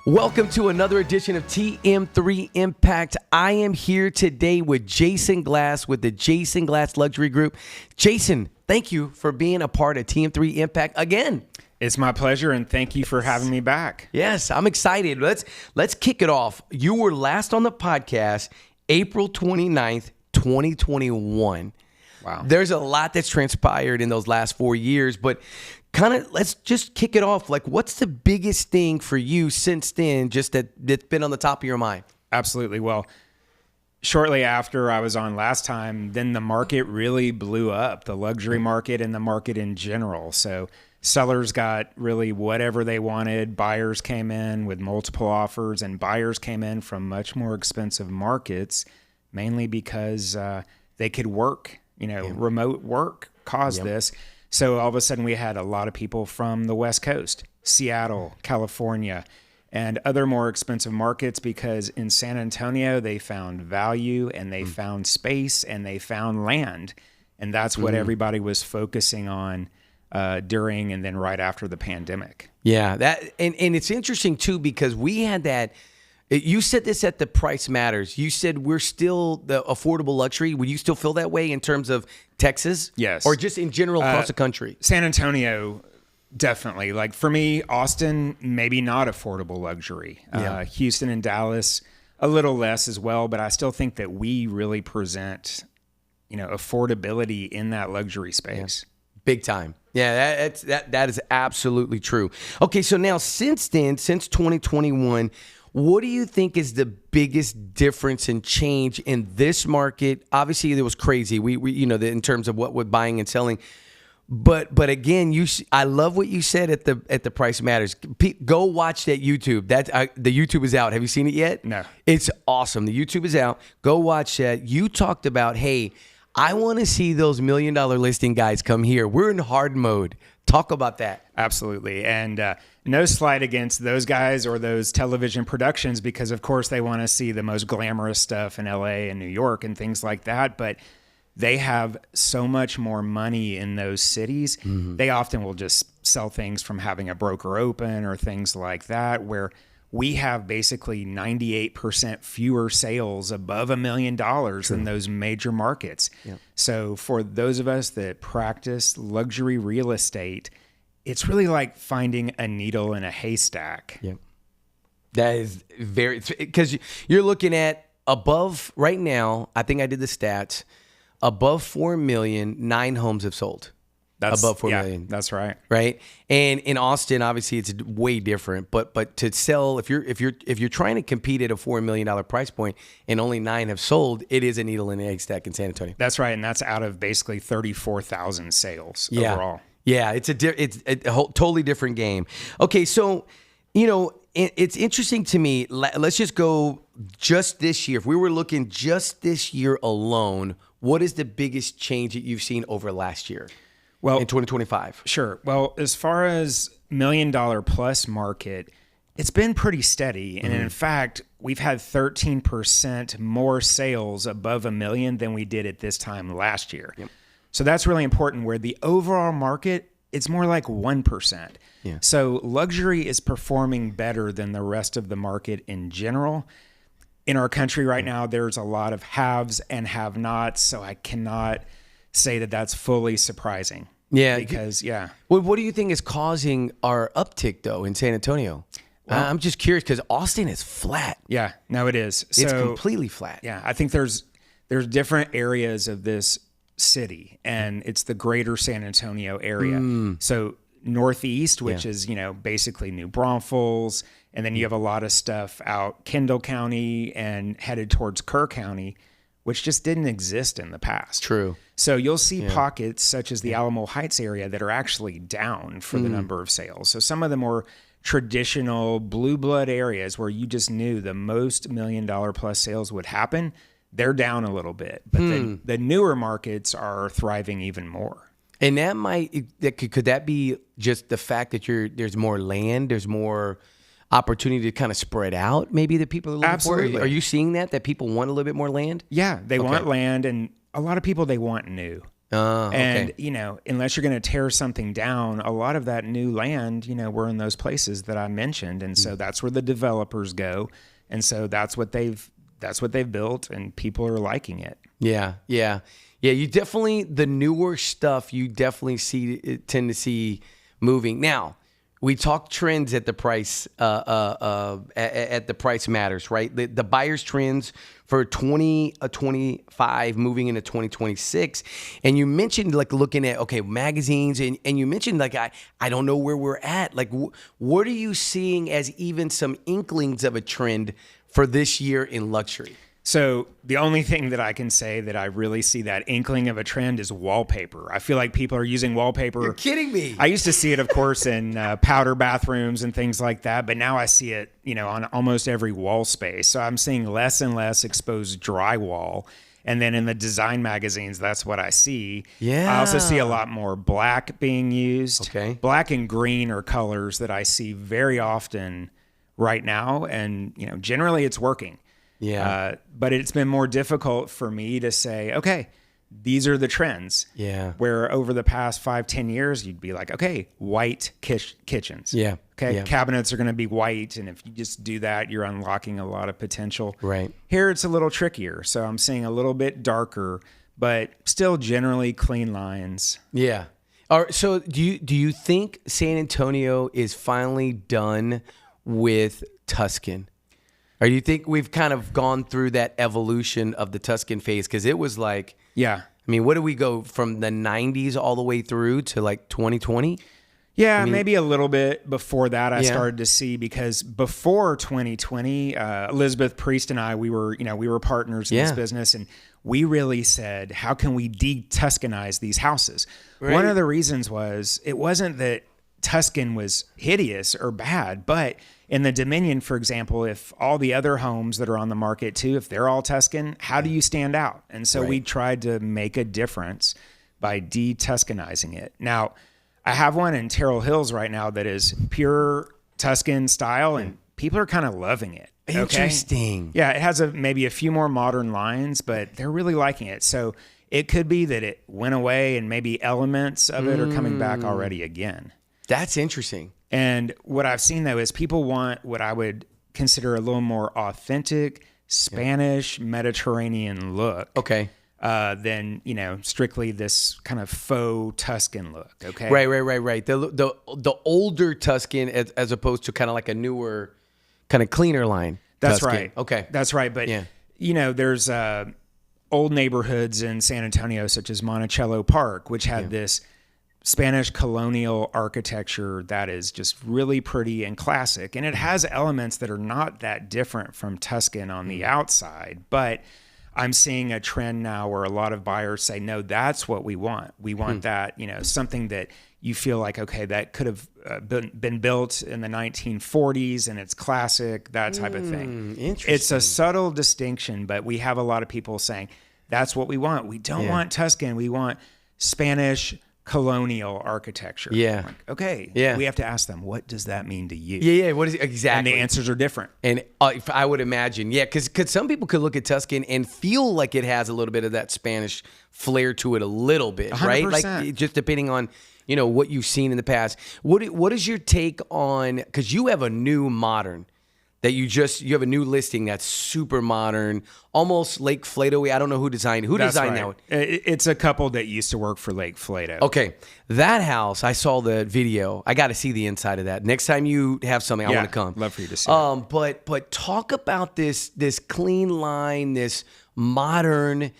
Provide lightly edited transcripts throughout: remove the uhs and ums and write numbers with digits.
Welcome to another edition of TM3 Impact. I am here today with Jason Glast with the Jason Glast Luxury Group. Jason, thank you for being a part of TM3 Impact again. It's my pleasure, and thank you for having me back. Yes, I'm excited. Let's kick it off. You were last on the podcast April 29th, 2021. Wow. There's a lot that's transpired in those last 4 years, but let's just kick it off. Like, what's the biggest thing for you since then, just that's been on the top of your mind? Absolutely. Well, shortly after I was on last time, then the market really blew up, the luxury market and the market in general. So sellers got really whatever they wanted. Buyers came in with multiple offers, and buyers came in from much more expensive markets, mainly because they could work. Remote work caused this. So all of a sudden we had a lot of people from the West Coast, Seattle, California, and other more expensive markets, because in San Antonio they found value and they found space and they found land. And that's what everybody was focusing on during and then right after the pandemic. Yeah, and it's interesting too, because we had that. You said this at the Price Matters. You said we're still the affordable luxury. Would you still feel that way in terms of Texas? Yes. Or just in general across the country? San Antonio, definitely. Like for me, Austin, maybe not affordable luxury. Houston and Dallas, a little less as well. But I still think that we really present, affordability in that luxury space. Yeah. Big time. Yeah, that is absolutely true. Okay, so now since 2021, what do you think is the biggest difference and change in this market? Obviously, it was crazy. We in terms of what we're buying and selling. But again, I love what you said at the Price Matters. Go watch that YouTube. The YouTube is out. Have you seen it yet? No. It's awesome. The YouTube is out. Go watch that. You talked about, hey, I want to see those $1 million listing guys come here. We're in hard mode. Talk about that. Absolutely. And no slight against those guys or those television productions, because of course they want to see the most glamorous stuff in LA and New York and things like that. But they have so much more money in those cities. They often will just sell things from having a broker open or things like that, where we have basically 98% fewer sales above $1 million than those major markets. Yep. So for those of us that practice luxury real estate, it's really like finding a needle in a haystack. Yep. That is because you're looking at above right now, I think I did the stats, above 4 million, 9 homes have sold. That's above 4 million. That's right. Right. And in Austin, obviously it's way different, but to sell, if you're trying to compete at a $4 million price point and only 9 have sold, it is a needle in the haystack in San Antonio. That's right. And that's out of basically 34,000 sales overall. Yeah. It's a whole totally different game. Okay. So, it's interesting to me. Let's just go just this year. If we were looking just this year alone, what is the biggest change that you've seen over last year? Well, in 2025. Sure. Well, as far as $1 million plus market, it's been pretty steady. And in fact, we've had 13% more sales above $1 million than we did at this time last year. Yep. So that's really important, where the overall market, it's more like 1%. Yeah. So luxury is performing better than the rest of the market in general. In our country right now, there's a lot of haves and have-nots, so I cannot say that that's fully surprising. Yeah. Because, Well, what do you think is causing our uptick, though, in San Antonio? Well, I'm just curious, because Austin is flat. Yeah. No, it is. It's completely flat. Yeah. I think there's different areas of this city, and it's the greater San Antonio area. So Northeast, which is, basically New Braunfels, and then you have a lot of stuff out Kendall County and headed towards Kerr County, which just didn't exist in the past. True. So you'll see pockets such as the Alamo Heights area that are actually down for the number of sales. So some of the more traditional blue blood areas where you just knew the most $1 million plus sales would happen, they're down a little bit. But then the newer markets are thriving even more. And could that be just the fact that there's more land, there's more opportunity to kind of spread out, maybe, that people are looking Absolutely. for? Are you seeing that people want a little bit more land? Yeah, they want land, and a lot of people, they want new. And, okay. Unless you're going to tear something down, a lot of that new land, we're in those places that I mentioned. And so that's where the developers go. And so that's what they've built, and people are liking it. Yeah. You definitely, the newer stuff, you definitely tend to see moving. Now, we talk trends at the price, at the price matters, right? The buyer's trends for 2025 moving into 2026. And you mentioned like looking at, magazines, and you mentioned like, I don't know where we're at. Like, what are you seeing as even some inklings of a trend for this year in luxury? So the only thing that I can say that I really see that inkling of a trend is wallpaper. I feel like people are using wallpaper. You're kidding me. I used to see it, of course, in powder bathrooms and things like that, but now I see it, on almost every wall space. So I'm seeing less and less exposed drywall. And then in the design magazines, that's what I see. Yeah. I also see a lot more black being used. Okay. Black and green are colors that I see very often right now. And, generally it's working. Yeah. But it's been more difficult for me to say, okay, these are the trends. Yeah. Where over the past 5-10 years, you'd be like, okay, white kitchens. Yeah. Okay. Yeah. Cabinets are going to be white. And if you just do that, you're unlocking a lot of potential. Right. Here, it's a little trickier. So I'm seeing a little bit darker, but still generally clean lines. Yeah. All right, so do you think San Antonio is finally done with Tuscan? Or do you think we've kind of gone through that evolution of the Tuscan phase? Because it was like, Yeah. I mean, what do we go from the 90s all the way through to like 2020? Yeah, maybe a little bit before that I Yeah. started to see, because before 2020, Elizabeth Priest and I, we were partners in this Yeah. business, and we really said, how can we de-Tuscanize these houses? Right. One of the reasons was, it wasn't that Tuscan was hideous or bad, but in the Dominion, for example, if all the other homes that are on the market too, if they're all Tuscan, how do you stand out? And so we tried to make a difference by de-Tuscanizing it. Now, I have one in Terrell Hills right now that is pure Tuscan style, and people are kind of loving it. Okay? Interesting. Yeah, it has maybe a few more modern lines, but they're really liking it. So it could be that it went away and maybe elements of it are coming back already again. That's interesting. And what I've seen, though, is people want what I would consider a little more authentic Spanish Mediterranean look. Okay. Than, strictly this kind of faux Tuscan look. Okay. Right. The older Tuscan as opposed to kind of like a newer, kind of cleaner line. That's Tuscan. right. Okay. That's right. But, there's old neighborhoods in San Antonio, such as Monticello Park, which had this Spanish colonial architecture that is just really pretty and classic. And it has elements that are not that different from Tuscan on the outside. But I'm seeing a trend now where a lot of buyers say, no, that's what we want. We want that, something that you feel like, okay, that could have been built in the 1940s and it's classic, that type of thing. Interesting. It's a subtle distinction, but we have a lot of people saying, that's what we want. We don't want Tuscan. We want Spanish colonial architecture. Yeah. Like, okay. Yeah. We have to ask them, what does that mean to you? Yeah. What is it? Exactly? And the answers are different. And if I would imagine, because some people could look at Tuscan and feel like it has a little bit of that Spanish flair to it a little bit, right? 100%. Like just depending on, what you've seen in the past. What is your take on, because you have a new modern that you have a new listing that's super modern, almost Lake Flato. I don't know who designed it. Who designed that one? It's a couple that used to work for Lake Flato. Okay. That house, I saw the video. I got to see the inside of that. Next time you have something, I want to come. Love for you to see it. But talk about this clean line, this modern,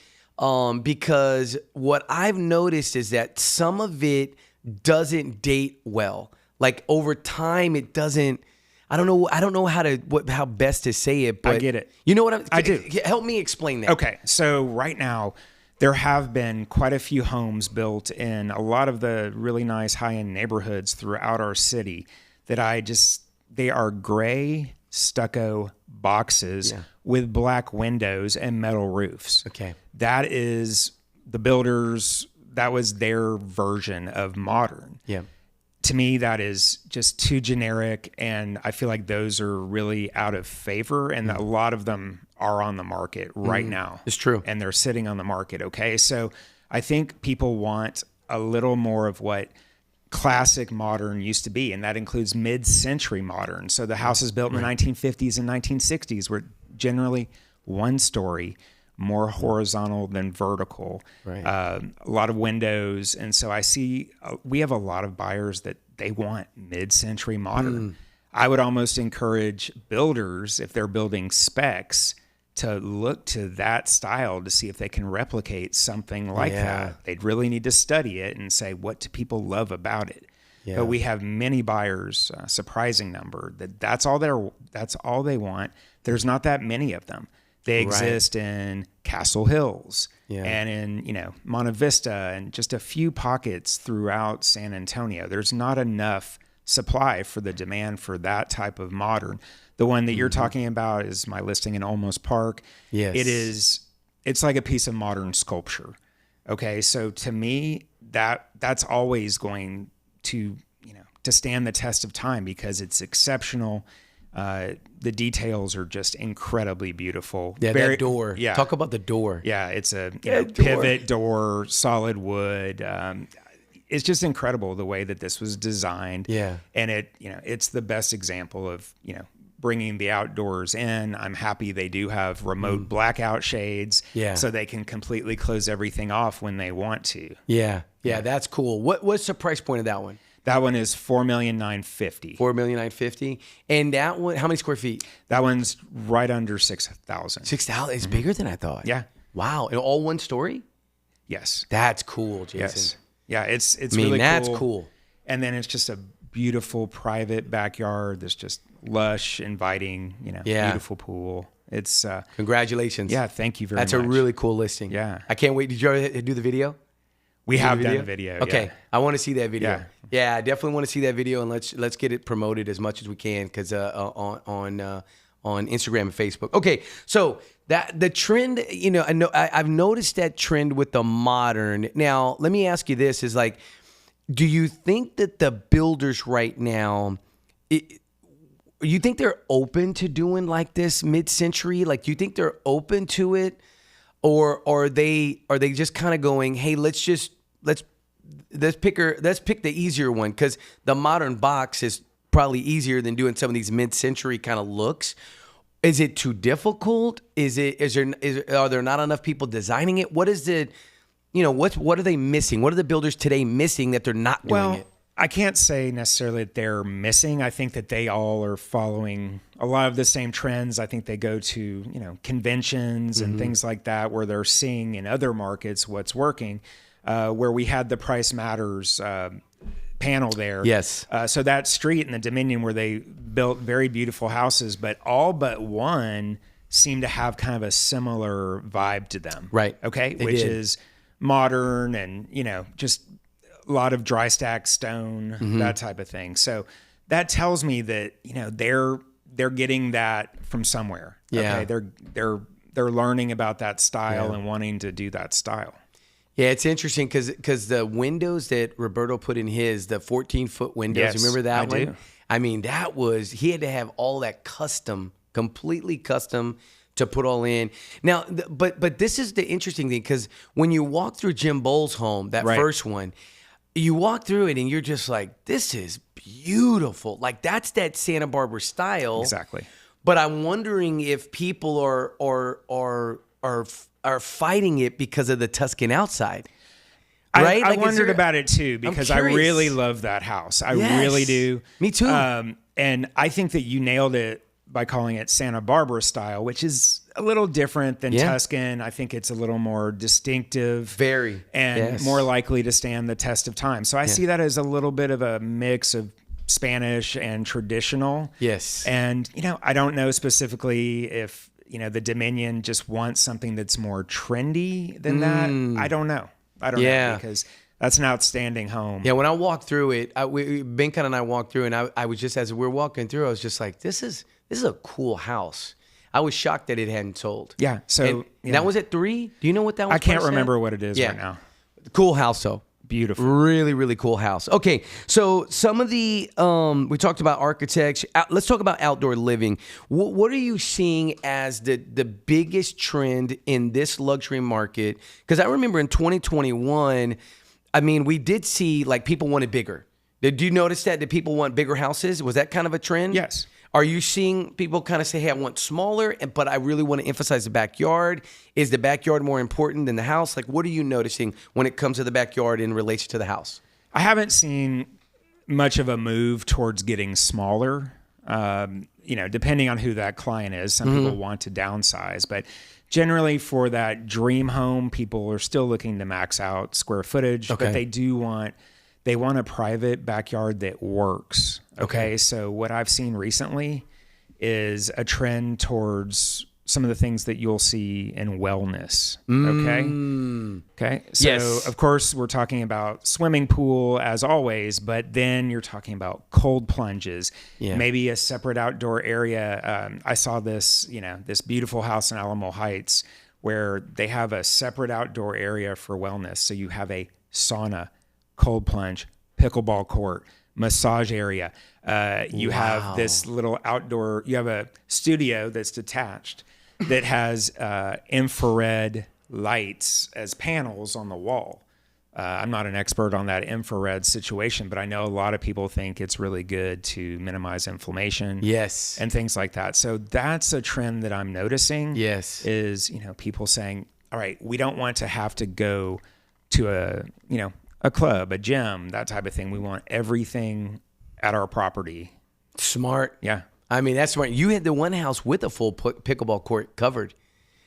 because what I've noticed is that some of it doesn't date well. Like over time, it doesn't. I don't know how best to say it, but I get it. You know what I do. Help me explain that. Okay, so right now there have been quite a few homes built in a lot of the really nice high-end neighborhoods throughout our city that they are gray stucco boxes with black windows and metal roofs. Okay. That is the builders, that was their version of modern. Yeah. To me, that is just too generic, and I feel like those are really out of favor, and a lot of them are on the market right now. It's true. And they're sitting on the market, okay? So I think people want a little more of what classic modern used to be, and that includes mid-century modern. So the houses built in the 1950s and 1960s were generally one story, more horizontal than vertical, a lot of windows. And so I see we have a lot of buyers that they want mid-century modern. I would almost encourage builders, if they're building specs, to look to that style to see if they can replicate something like that. They'd really need to study it and say, what do people love about it? Yeah. But we have many buyers, a surprising number, that's all they want. There's not that many of them. They exist in Castle Hills and in, Monte Vista and just a few pockets throughout San Antonio. There's not enough supply for the demand for that type of modern. The one that you're talking about is my listing in Olmos Park. Yes. It's like a piece of modern sculpture. Okay. So to me, that's always going to stand the test of time because it's exceptional. The details are just incredibly beautiful. Yeah, that door. Yeah. Talk about the door. Yeah, it's a pivot door, solid wood. It's just incredible the way that this was designed. Yeah. And it's the best example of, bringing the outdoors in. I'm happy they do have remote blackout shades so they can completely close everything off when they want to. Yeah, that's cool. What's the price point of that one? That one is $4,950,000. $4,950,000. And that one, how many square feet? That one's right under 6,000. 6,000. It's bigger than I thought. Yeah. Wow. And all one story? Yes. That's cool, Jason. Yes. Yeah, it's really cool. That's cool. And then it's just a beautiful private backyard that's just lush, inviting, beautiful pool. It's congratulations. Yeah, thank you very much. That's a really cool listing. Yeah. I can't wait. Did you already do the video? We have done a video. Okay. Yeah. I want to see that video. Yeah, I definitely want to see that video, and let's get it promoted as much as we can because on Instagram and Facebook. Okay, so the trend, I've noticed that trend with the modern. Now, let me ask you this: is like, do you think that the builders right now, you think they're open to doing like this mid-century? Like, do you think they're open to it, or are they just kind of going, hey, let's pick the easier one because the modern box is probably easier than doing some of these mid-century kind of looks. Is it too difficult? Are there not enough people designing it? What is the, what are they missing? What are the builders today missing that they're not doing it? I can't say necessarily that they're missing. I think that they all are following a lot of the same trends. I think they go to, conventions and things like that where they're seeing in other markets what's working. Where we had the Price Matters panel there. Yes. So that street in the Dominion where they built very beautiful houses, but all but one seemed to have kind of a similar vibe to them. Right. Okay. They Which did. is modern and, just a lot of dry stack stone, that type of thing. So that tells me that, they're getting that from somewhere. Yeah. Okay? They're learning about that style and wanting to do that style. Yeah, it's interesting because the windows that Roberto put in his, the 14-foot windows, yes, remember that I one? do. I mean, he had to have all that completely custom to put all in. Now, but this is the interesting thing because when you walk through Jim Bowles' home, that first one, you walk through it and you're just like, this is beautiful. Like that's that Santa Barbara style. Exactly. But I'm wondering if people are fighting it because of the Tuscan outside. Right? I wondered about it too because I really love that house. I really do. Me too. And I think that you nailed it by calling it Santa Barbara style, which is a little different than Tuscan. I think it's a little more distinctive. Very. And more likely to stand the test of time. So I see that as a little bit of a mix of Spanish and traditional. Yes. And, I don't know specifically if, the Dominion just wants something that's more trendy than that. I don't know. know because that's an outstanding home. Yeah, when I walked through it, Benkan and I walked through, and I was just, as we were walking through, I was just like, this is a cool house. I was shocked that it hadn't sold. Yeah. So that was at 3. Do you know what that was? I can't remember what it is right now. Cool house though. Beautiful. Really, really cool house. Okay, so some of the we talked about architecture. Let's talk about outdoor living. What are you seeing as the biggest trend in this luxury market? Because I remember in 2021, I mean, we did see like people wanted bigger. Did you notice that? Did people want bigger houses? Was that kind of a trend? Yes. Are you seeing people kind of say, hey, I want smaller, but I really want to emphasize the backyard? Is the backyard more important than the house? Like, what are you noticing when it comes to the backyard in relation to the house? I haven't seen much of a move towards getting smaller. Depending on who that client is, some people want to downsize, but generally for that dream home, people are still looking to max out square footage, but they want a private backyard that works. Okay. So what I've seen recently is a trend towards some of the things that you'll see in wellness. Okay. So Yes. of course we're talking about swimming pool as always, but then you're talking about cold plunges, maybe a separate outdoor area. I saw this, this beautiful house in Alamo Heights where they have a separate outdoor area for wellness. So you have a sauna, cold plunge, pickleball court, massage area. You have this little outdoor, you have a studio that's detached that has infrared lights as panels on the wall. I'm not an expert on that infrared situation, but I know a lot of people think it's really good to minimize inflammation. Yes. And things like that. So that's a trend that I'm noticing. Yes. Is, people saying, all right, we don't want to have to go to a club, a gym, that type of thing. We want everything at our property. Smart. Yeah. I mean, that's smart. You had the one house with a full pickleball court covered.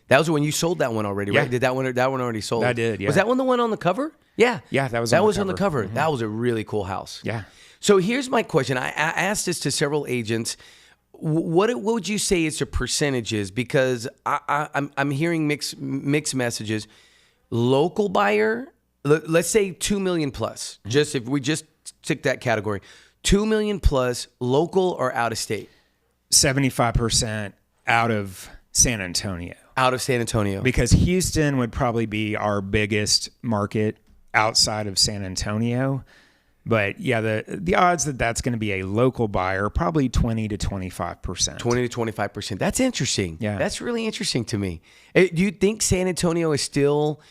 That was when you sold that one already, right? Did that one already sold? I did, yeah. Was that one the one on the on the cover? Yeah. Yeah, that was on the cover. Mm-hmm. That was a really cool house. Yeah. So here's my question. I asked this to several agents. What would you say is the percentages? Because I'm hearing mixed messages. Local buyer, let's say 2 million plus. Just if we just took that category, 2 million plus, local or out of state? 75% out of San Antonio. Out of San Antonio. Because Houston would probably be our biggest market outside of San Antonio. But yeah, the odds that that's going to be a local buyer, probably 20 to 25%. 20 to 25%. That's interesting. Yeah. That's really interesting to me. Do you think San Antonio is still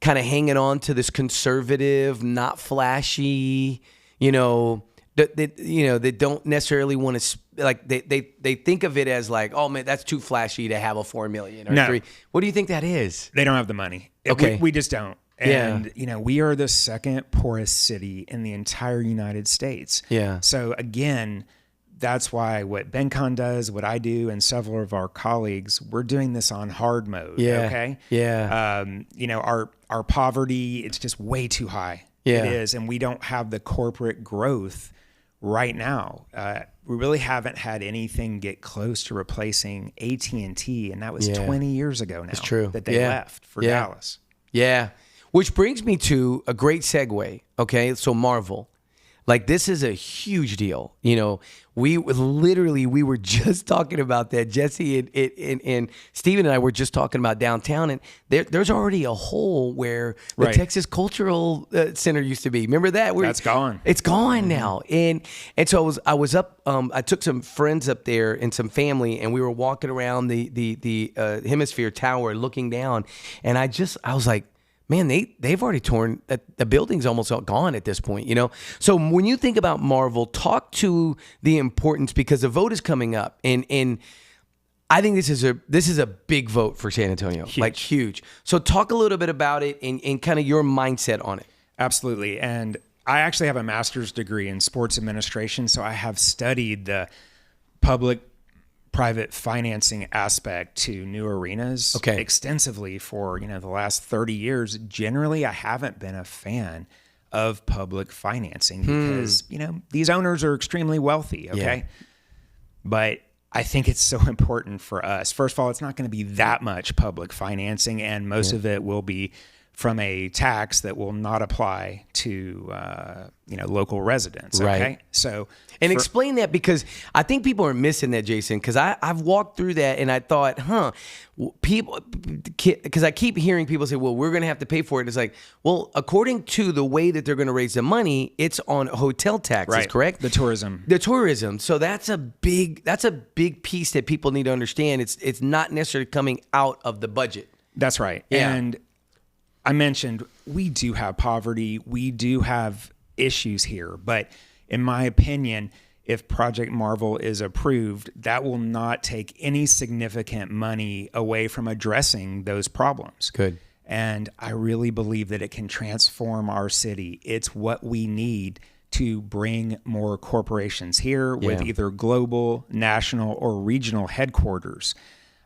kind of hanging on to this conservative, not flashy, that don't necessarily want to, like, they think of it as like, oh man, that's too flashy to have a 4 million or 3. What do you think that is? They don't have the money. Okay. We just don't. And, we are the second poorest city in the entire United States. Yeah. So again, that's why what BenCon does, what I do, and several of our colleagues, we're doing this on hard mode. Yeah. Okay. Yeah. Our poverty, it's just way too high. Yeah. It is. And we don't have the corporate growth right now. We really haven't had anything get close to replacing AT&T. And that was 20 years ago now. That's true. That they left for Dallas. Yeah. Which brings me to a great segue. Okay. So Marvel, like, this is a huge deal. We were just talking about that. Jesse and Steven and I were just talking about downtown, and there's already a hole where the Texas Cultural Center used to be. Remember that? That's gone. It's gone now. And so I was up. I took some friends up there and some family, and we were walking around the Hemisphere Tower, looking down, and I was like, man, they've already torn, the building's almost gone at this point, So when you think about Marvel, talk to the importance, because the vote is coming up, and I think this is a big vote for San Antonio, like huge. So talk a little bit about it and kind of your mindset on it. Absolutely. And I actually have a master's degree in sports administration, so I have studied the public-private financing aspect to new arenas extensively for the last 30 years. Generally, I haven't been a fan of public financing because these owners are extremely wealthy. But I think it's so important for us. First of all, it's not going to be that much public financing, and most of it will be from a tax that will not apply to local residents. Okay, Right. so explain that, because I think people are missing that, Jason. Because I've walked through that and I thought, people, because I keep hearing people say, well, we're going to have to pay for it. It's like, well, according to the way that they're going to raise the money, it's on hotel taxes, right, correct? The tourism. So that's a big piece that people need to understand. It's not necessarily coming out of the budget. That's right. Yeah. And I mentioned we do have poverty. We do have issues here. But in my opinion, if Project Marvel is approved, that will not take any significant money away from addressing those problems. Good. And I really believe that it can transform our city. It's what we need to bring more corporations here with either global, national, or regional headquarters.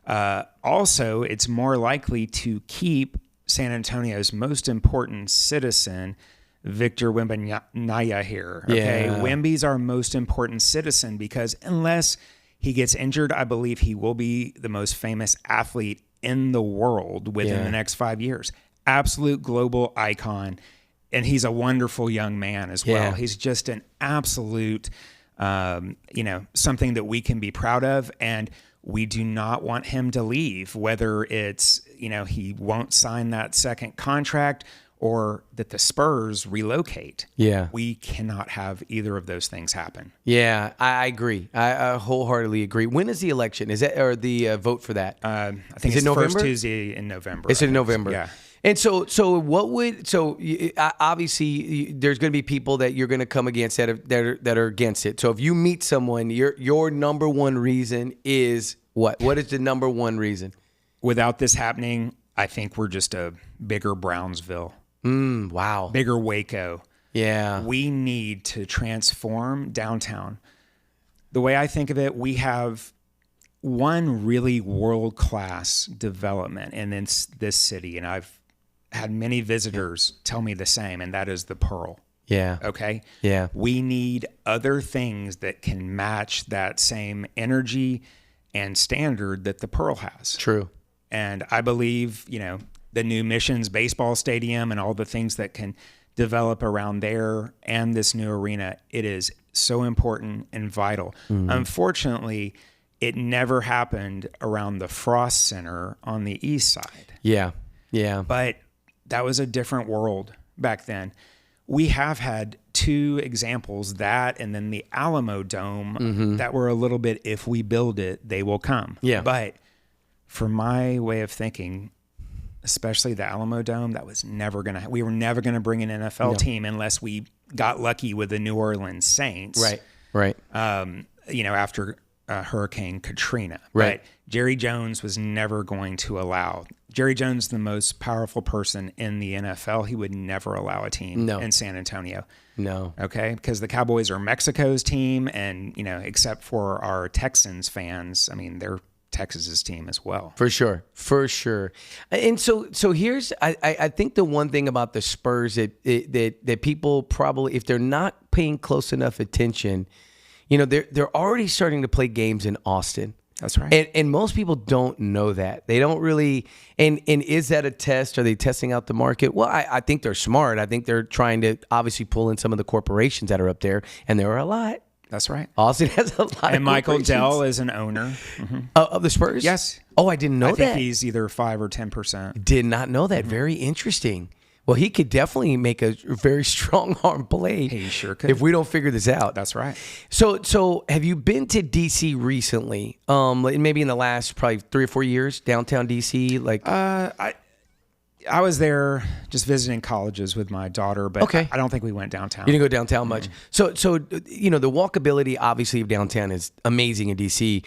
Also, it's more likely to keep San Antonio's most important citizen, Victor Wembanyama, here. Okay, Yeah. Wemby's our most important citizen because unless he gets injured, I believe he will be the most famous athlete in the world within the next 5 years. Absolute global icon, and he's a wonderful young man as well. He's just an absolute, something that we can be proud of, and we do not want him to leave, whether it's, he won't sign that second contract or that the Spurs relocate. Yeah. We cannot have either of those things happen. Yeah, I agree. I wholeheartedly agree. When is the election? Is that, or the vote for that? I think Is it it's November? first Tuesday in November. It's in November. Yeah. And so obviously there's going to be people that you're going to come against that are against it. So if you meet someone, your number one reason is what? What is the number one reason? Without this happening, I think we're just a bigger Brownsville. Wow. Bigger Waco. Yeah. We need to transform downtown. The way I think of it, we have one really world-class development in this city, and I've had many visitors tell me the same, and that is the Pearl. Yeah. Okay? Yeah. We need other things that can match that same energy and standard that the Pearl has. True. And I believe, the new Missions baseball stadium and all the things that can develop around there and this new arena, it is so important and vital. Unfortunately, it never happened around the Frost Center on the east side. Yeah. Yeah. But that was a different world back then. We have had two examples, that and then the Alamo Dome, that were a little bit, if we build it, they will come. Yeah. But for my way of thinking, especially the Alamo Dome, that was never going to, we were never going to bring an NFL team unless we got lucky with the New Orleans Saints. Right. After Hurricane Katrina. Right. But Jerry Jones was never going to allow, Jerry Jones, the most powerful person in the NFL, he would never allow a team in San Antonio. No. Okay. Because the Cowboys are Mexico's team. And, except for our Texans fans, I mean, they're Texas's team as well. For sure. And so here's, I think the one thing about the Spurs that people probably, if they're not paying close enough attention, they're already starting to play games in Austin. That's right. And most people don't know that. They don't really, and is that a test? Are they testing out the market? Well, I think they're smart. I think they're trying to obviously pull in some of the corporations that are up there, and there are a lot. That's right. Austin has a lot of And Michael corporations. Dell is an owner. Of the Spurs? Yes. Oh, I didn't know I that. think he's either 5 or 10%. Did not know that. Very interesting. Well, he could definitely make a very strong arm play. He sure could. If we don't figure this out. That's right. So have you been to DC recently? Maybe in the last probably 3 or 4 years, downtown DC? I was there just visiting colleges with my daughter, but Okay. I don't think we went downtown. You didn't go downtown much. So the walkability obviously of downtown is amazing in DC.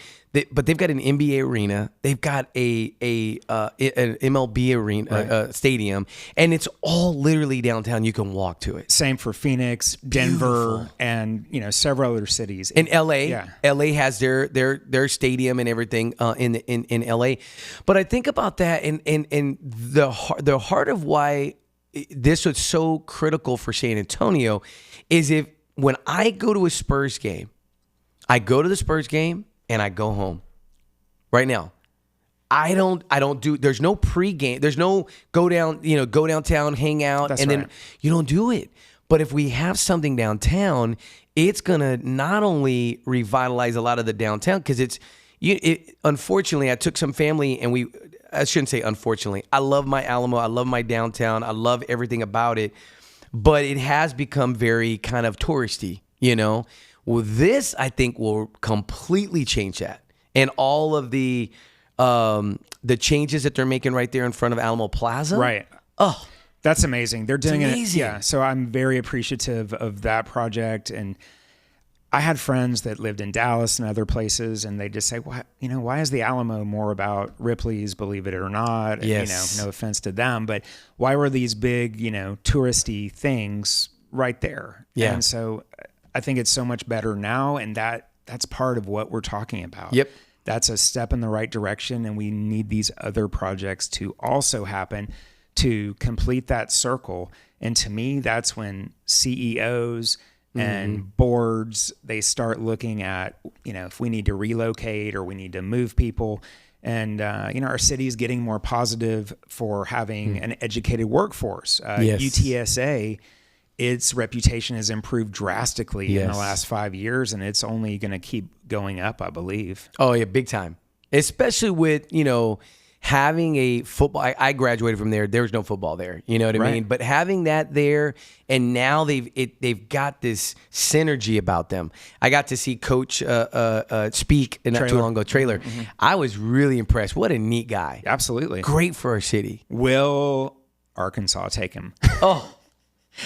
But they've got an NBA arena, they've got an MLB arena stadium, and it's all literally downtown. You can walk to it. Same for Phoenix, Denver, and several other cities. In LA, Yeah. LA has their stadium and everything in LA. But I think about that and the heart of why this was so critical for San Antonio is when I go to a Spurs game, I go to the Spurs game and I go home. Right now, I don't do, there's no pregame, there's no go downtown, hang out, That's and right. then you don't do it. But if we have something downtown, it's going to not only revitalize a lot of the downtown, because unfortunately, I took some family and I shouldn't say unfortunately, I love my Alamo, I love my downtown, I love everything about it, but it has become very kind of touristy, Well, this, I think, will completely change that. And all of the changes that they're making right there in front of Alamo Plaza. Right. Oh, that's amazing. They're doing it. amazing. Yeah. So I'm very appreciative of that project. And I had friends that lived in Dallas and other places, and they just say, why is the Alamo more about Ripley's, believe it or not? Yes. No offense to them, but why were these big, touristy things right there? Yeah. And so I think it's so much better now. And that's part of what we're talking about. Yep. That's a step in the right direction. And we need these other projects to also happen to complete that circle. And to me, that's when CEOs and boards, they start looking at, if we need to relocate or we need to move people. And, our city is getting more positive for having an educated workforce. Yes. UTSA, its reputation has improved drastically in Yes. the last 5 years, and it's only going to keep going up, I believe. Oh, yeah, big time. Especially with, having a football. I graduated from there. There was no football there. You know what I Right. mean? But having that there, and now they've got this synergy about them. I got to see Coach speak not too Traylor. long ago, Trailer. I was really impressed. What a neat guy. Absolutely. Great for our city. Will Arkansas take him? Oh,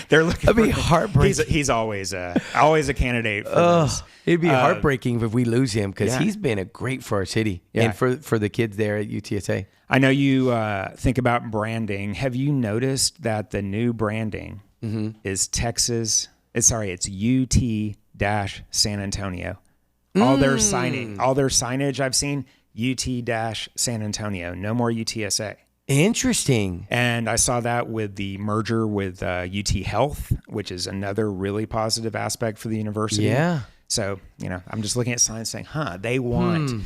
They're looking that'd be for heartbreaking. He's always a candidate for this. It'd be heartbreaking if we lose him, because yeah. he's been a great for our city Yeah. and for the kids there at UTSA. I know you think about branding. Have you noticed that the new branding is Texas? It's UT-San Antonio. All their signage I've seen, UT-San Antonio. No more UTSA. Interesting. And I saw that with the merger with UT Health, which is another really positive aspect for the university. Yeah. So, I'm just looking at signs saying, they want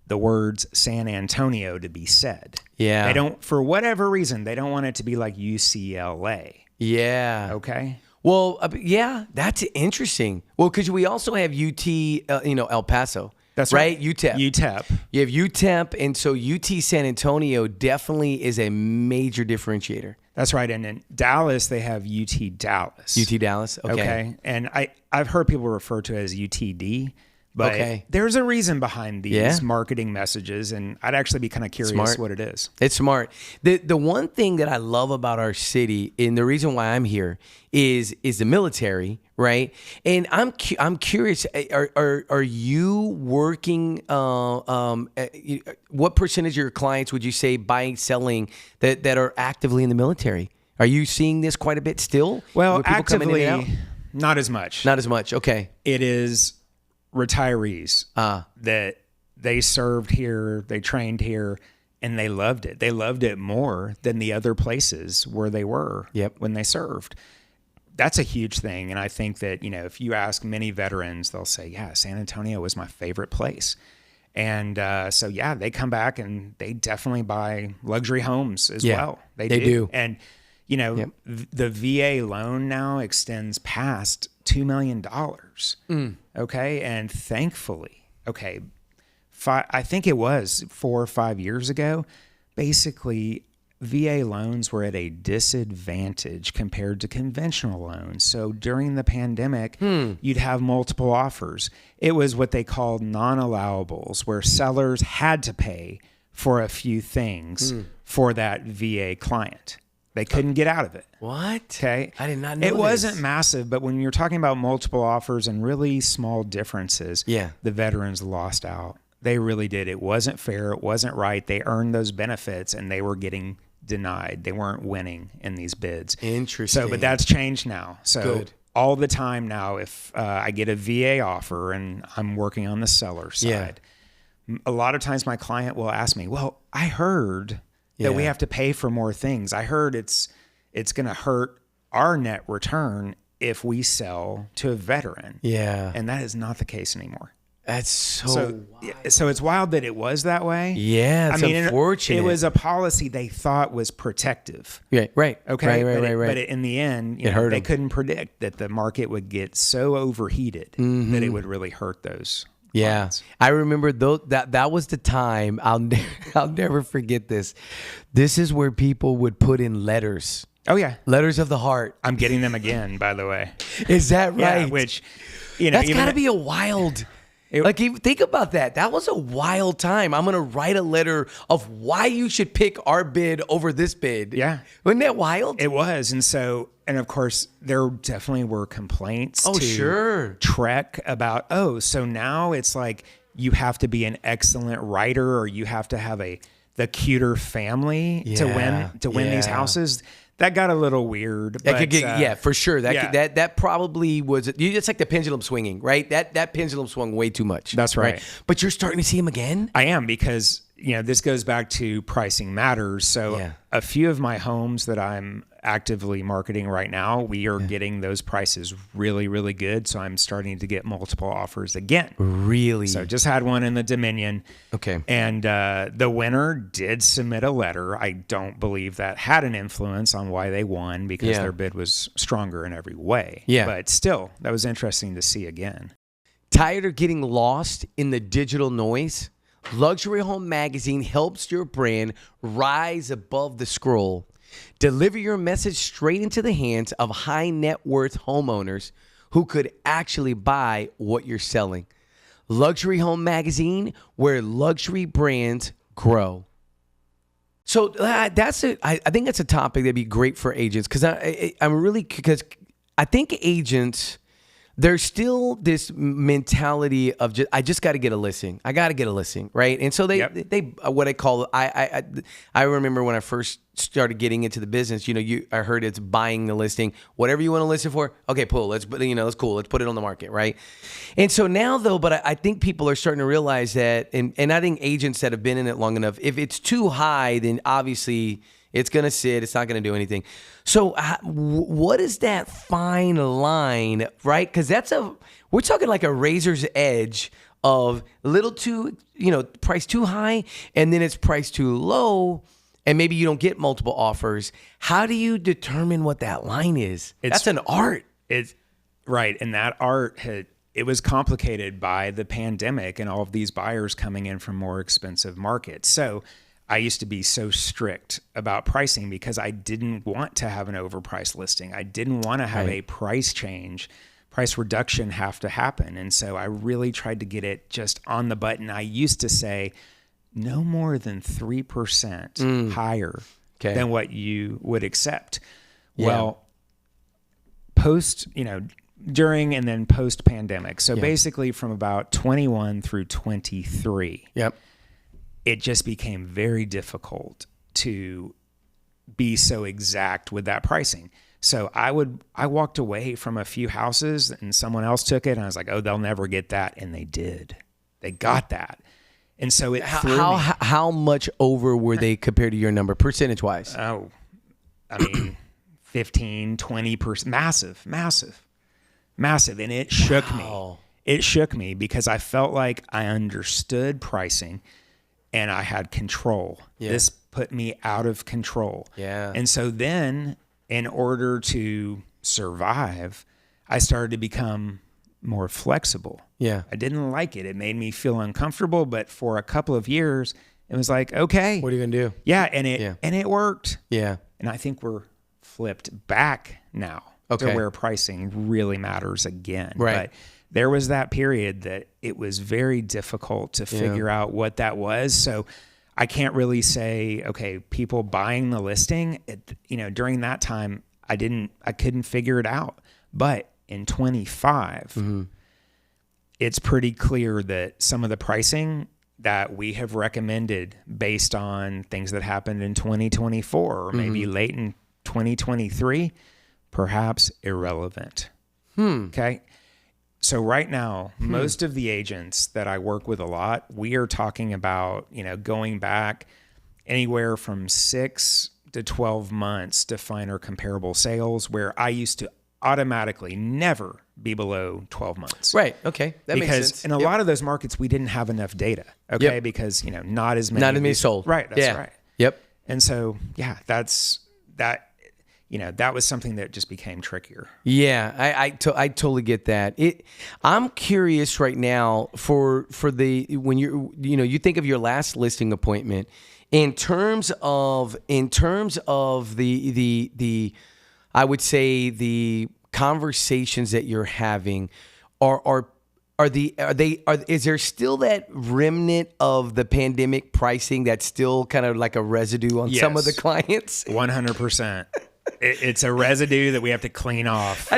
the words San Antonio to be said. Yeah. They don't, for whatever reason, they don't want it to be like UCLA. Yeah. Okay. Well, yeah, that's interesting. Well, because we also have UT, El Paso. That's right. right. UTEP. UTEP. You have UTEP, and so UT San Antonio definitely is a major differentiator. That's right. And in Dallas, they have UT Dallas. UT Dallas. Okay. And I've heard people refer to it as UTD, but Okay. there's a reason behind these Yeah. marketing messages, and I'd actually be kind of curious Smart. what it is. It's smart. The one thing that I love about our city, and the reason why I'm here, is the military, right? And I'm curious. Are you working? What percentage of your clients would you say buying, selling that are actively in the military? Are you seeing this quite a bit still? Well, With people coming in actively, and out? not as much. Not as much. Okay. It is retirees that they served here, they trained here, and they loved it. They loved it more than the other places where they were when they served. That's a huge thing. And I think that, if you ask many veterans, they'll say, yeah, San Antonio was my favorite place. And so, they come back and they definitely buy luxury homes as well. They do. And, the VA loan now extends past $2 million. Okay. And thankfully, I think it was 4 or 5 years ago, basically VA loans were at a disadvantage compared to conventional loans. So during the pandemic, you'd have multiple offers. It was what they called non-allowables, where sellers had to pay for a few things for that VA client. They couldn't get out of it. What? Okay. I did not know it this. wasn't massive, but when you're talking about multiple offers and really small differences, the veterans lost out. They really did. It wasn't fair. It wasn't right. They earned those benefits and they were getting denied. They weren't winning in these bids. Interesting. So, but that's changed now. So Good. all the time now, if I get a VA offer and I'm working on the seller side, a lot of times my client will ask me, well, I heard that we have to pay for more things. I heard it's going to hurt our net return if we sell to a veteran. Yeah. And that is not the case anymore. That's so wild. So it's wild that it was that way. Yeah, it's unfortunate. It was a policy they thought was protective. Yeah, right. Okay. Right. But in the end, they couldn't predict that the market would get so overheated that it would really hurt those. Yeah, clients. I remember that was the time. I'll never forget this. This is where people would put in letters. Oh yeah, letters of the heart. I'm getting them again, by the way. Is that right? Yeah, which that's got to be a wild. Think about that. That was a wild time. I'm going to write a letter of why you should pick our bid over this bid. Yeah. Wasn't that wild? It was. And of course, there definitely were complaints to Trek about, so now it's like you have to be an excellent writer or you have to have the cuter family to win these houses. That got a little weird. That could get, for sure. That probably was. It's like the pendulum swinging, right? That pendulum swung way too much. That's right. But you're starting to see him again. I am, because this goes back to pricing matters. So a few of my homes that I'm actively marketing right now, we are getting those prices really, really good. So I'm starting to get multiple offers again. Really? So just had one in the Dominion. Okay. And the winner did submit a letter. I don't believe that had an influence on why they won, because their bid was stronger in every way. Yeah. But still, that was interesting to see again. Tired of getting lost in the digital noise? Luxury Home Magazine helps your brand rise above the scroll. Deliver your message straight into the hands of high net worth homeowners who could actually buy what you're selling. Luxury Home Magazine, where luxury brands grow. So that's it. I think that's a topic that'd be great for agents, because because I think agents, there's still this mentality of I just got to get a listing. I got to get a listing, right? And so they what I call I remember when I first started getting into the business. I heard it's buying the listing. Whatever you want to list it for, okay, cool. That's cool. Let's put it on the market, right? And so now though, but I think people are starting to realize that, and I think agents that have been in it long enough, if it's too high, then obviously it's going to sit. It's not going to do anything. So what is that fine line, right? Because we're talking like a razor's edge of a little too, price too high, and then it's priced too low, and maybe you don't get multiple offers. How do you determine what that line is? That's an art. It's right. And that art it was complicated by the pandemic and all of these buyers coming in from more expensive markets. So I used to be so strict about pricing because I didn't want to have an overpriced listing. I didn't want to have a price reduction have to happen. And so I really tried to get it just on the button. I used to say no more than 3% higher than what you would accept. Yeah. Well, during and then post pandemic. So basically from about 21 through 23. Yep. It just became very difficult to be so exact with that pricing. So I walked away from a few houses and someone else took it and I was like, oh, they'll never get that. And they did. They got that. And so it threw me. How much over were they compared to your number, percentage wise? Oh, I mean, 15, 20%, massive. And it shook me. It shook me because I felt like I understood pricing and I had control. Yeah. This put me out of control. Yeah. And so then in order to survive, I started to become more flexible. Yeah. I didn't like it. It made me feel uncomfortable, but for a couple of years, it was like, okay. What are you going to do? Yeah. And it worked. Yeah. And I think we're flipped back now to where pricing really matters again. Right. But there was that period that it was very difficult to figure out what that was. So I can't really say, okay, people buying the listing, during that time, I couldn't figure it out. But in 25, it's pretty clear that some of the pricing that we have recommended based on things that happened in 2024 or maybe late in 2023, perhaps irrelevant. Okay. So right now, most of the agents that I work with a lot, we are talking about, going back anywhere from 6 to 12 months to find our comparable sales, where I used to automatically never be below 12 months. Right. Okay. That makes sense. Because in a lot of those markets, we didn't have enough data. Okay. Yep. Because, not as many sold. Right. That's right. Yep. And so, that was something that just became trickier. Yeah, I totally get that. I'm curious right now for when you think of your last listing appointment in terms of the I would say the conversations that you're having is there still that remnant of the pandemic pricing that's still kind of like a residue on some of the clients? 100%. It's a residue that we have to clean off. How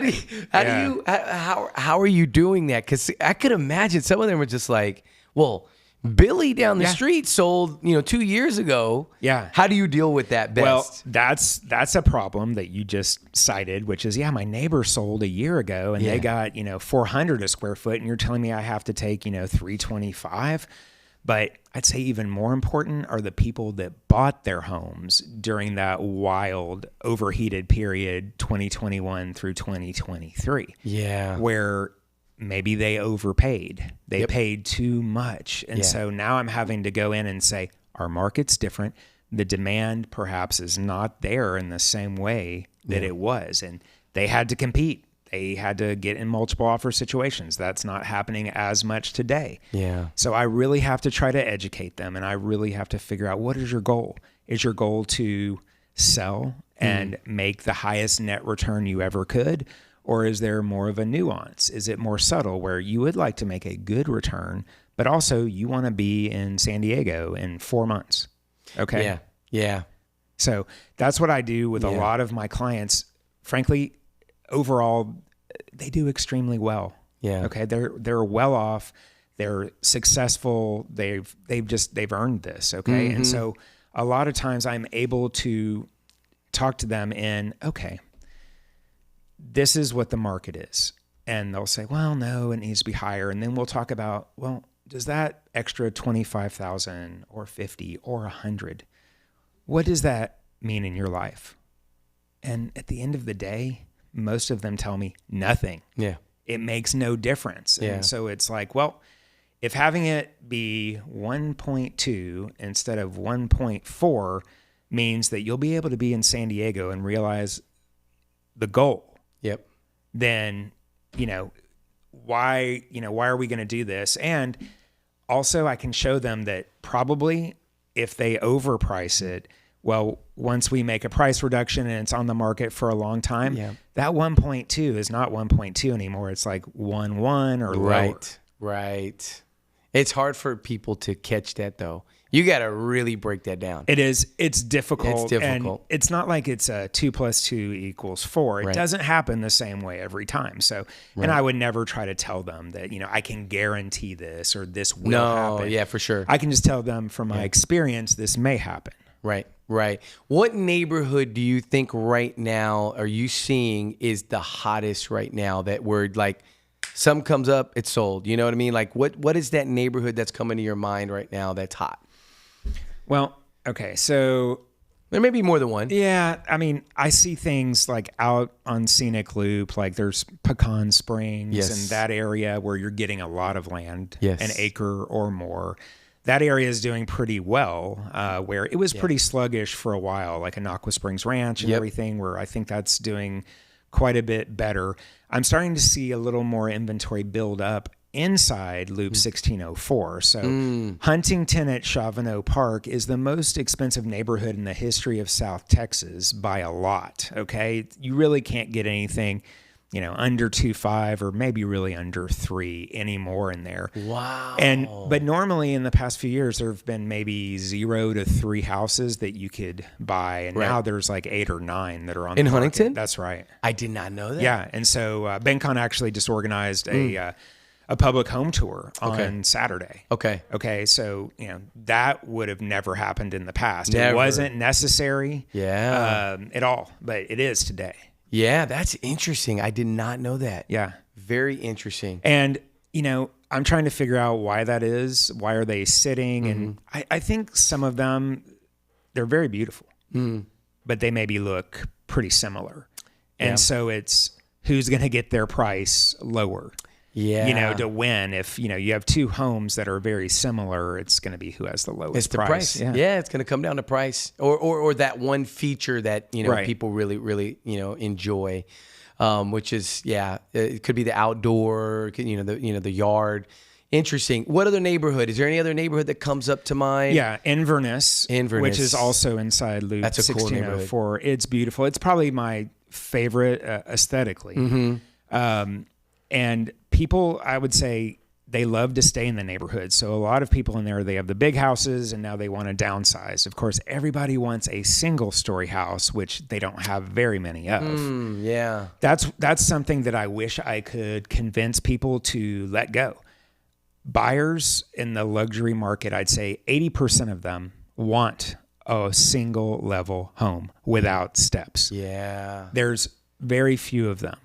are you doing that? Because I could imagine some of them are just like, well, Billy down the street sold 2 years ago. Yeah. How do you deal with that best? Well, that's a problem that you just cited, which is, my neighbor sold a year ago and they got 400 a square foot, and you're telling me I have to take 325. But I'd say even more important are the people that bought their homes during that wild, overheated period, 2021 through 2023. Yeah. Where maybe they overpaid. They paid too much. And so now I'm having to go in and say, our market's different. The demand perhaps is not there in the same way that it was. And they had to compete. They had to get in multiple offer situations. That's not happening as much today. Yeah. So I really have to try to educate them, and I really have to figure out, what is your goal? Is your goal to sell and make the highest net return you ever could? Or is there more of a nuance? Is it more subtle where you would like to make a good return, but also you want to be in San Diego in 4 months? Okay. Yeah. Yeah. So that's what I do with a lot of my clients. Frankly, overall, they do extremely well. Yeah. Okay. They're well off. They're successful. They've earned this. Okay. And so a lot of times I'm able to talk to them in, okay, this is what the market is. And they'll say, well, no, it needs to be higher. And then we'll talk about, well, does that extra 25,000 or 50 or 100, what does that mean in your life? And at the end of the day, most of them tell me nothing. Yeah. It makes no difference. Yeah. And so it's like, well, if having it be 1.2 instead of 1.4 means that you'll be able to be in San Diego and realize the goal, then, why are we going to do this? And also I can show them that probably if they overprice it, well, once we make a price reduction and it's on the market for a long time, that 1.2 is not 1.2 anymore. It's like 1.1 or lower. Right. It's hard for people to catch that though. You got to really break that down. It is. It's difficult. It's difficult. And it's not like it's a 2 + 2 = 4. It doesn't happen the same way every time. So, and I would never try to tell them that, I can guarantee this or this will happen. Yeah, for sure. I can just tell them from my experience, this may happen. Right. What neighborhood do you think right now are you seeing is the hottest right now that we're like, something comes up, it's sold? You know what I mean? Like what is that neighborhood that's coming to your mind right now that's hot? Well, okay, so there may be more than one. Yeah, I mean, I see things like out on Scenic Loop, like there's Pecan Springs and that area where you're getting a lot of land, an acre or more. That area is doing pretty well, where it was pretty sluggish for a while, like Anaqua Springs Ranch and everything, where I think that's doing quite a bit better. I'm starting to see a little more inventory build up inside Loop 1604. So Huntington at Chavano Park is the most expensive neighborhood in the history of South Texas by a lot. Okay. You really can't get anything, under 2.5 or maybe really under 3 anymore in there. Wow. But normally in the past few years, there have been maybe 0 to 3 houses that you could buy. And now there's like 8 or 9 that are on the market. Huntington? That's right. I did not know that. Yeah. And so BenCon actually just organized a public home tour on Saturday. Okay. So, that would have never happened in the past. It wasn't necessary at all, but it is today. Yeah, that's interesting. I did not know that. Yeah. Very interesting. And, I'm trying to figure out why that is. Why are they sitting? And I think some of them, they're very beautiful, but they maybe look pretty similar. And so it's who's going to get their price lower. Yeah. To win. If, you have two homes that are very similar, it's going to be who has the lowest It's the price. Yeah, it's going to come down to price or that one feature that, Right. people really, really, enjoy, which is, it could be the outdoor, the yard. Interesting. What other neighborhood? Is there any other neighborhood that comes up to mind? Yeah, Inverness, Inverness. which is also inside Loop That's a cool 1604. It's beautiful. It's probably my favorite aesthetically. And people, I would say, they love to stay in the neighborhood. So a lot of people in there, they have the big houses and now they want to downsize. Of course, everybody wants a single story house, which they don't have very many of. Yeah. That's something that I wish I could convince people to let go. Buyers in the luxury market, I'd say 80% of them want a single level home without steps. Yeah. There's very few of them.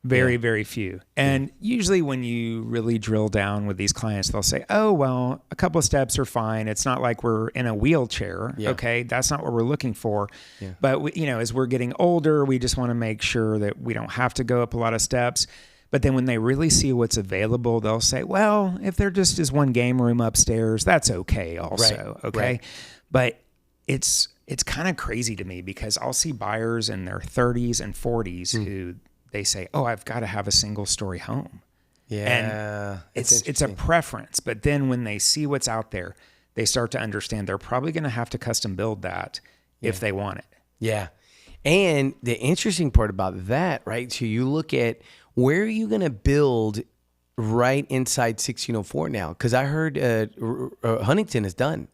Very few. And usually when you really drill down with these clients, they'll say, oh, well, a couple of steps are fine. It's not like we're in a wheelchair. Yeah. Okay. That's not what we're looking for. Yeah. But as we're getting older, we just want to make sure that we don't have to go up a lot of steps. But then when they really see what's available, they'll say, well, if there just is one game room upstairs, that's okay also. Right. Okay. Right. But it's kind of crazy to me because I'll see buyers in their 30s and 40s who they say, oh, I've got to have a single story home. Yeah. And it's a preference. But then when they see what's out there, they start to understand they're probably going to have to custom build that if they want it. Yeah. And the interesting part about that, right? So you look at where are you going to build right inside 1604 now? Because I heard Huntington is done,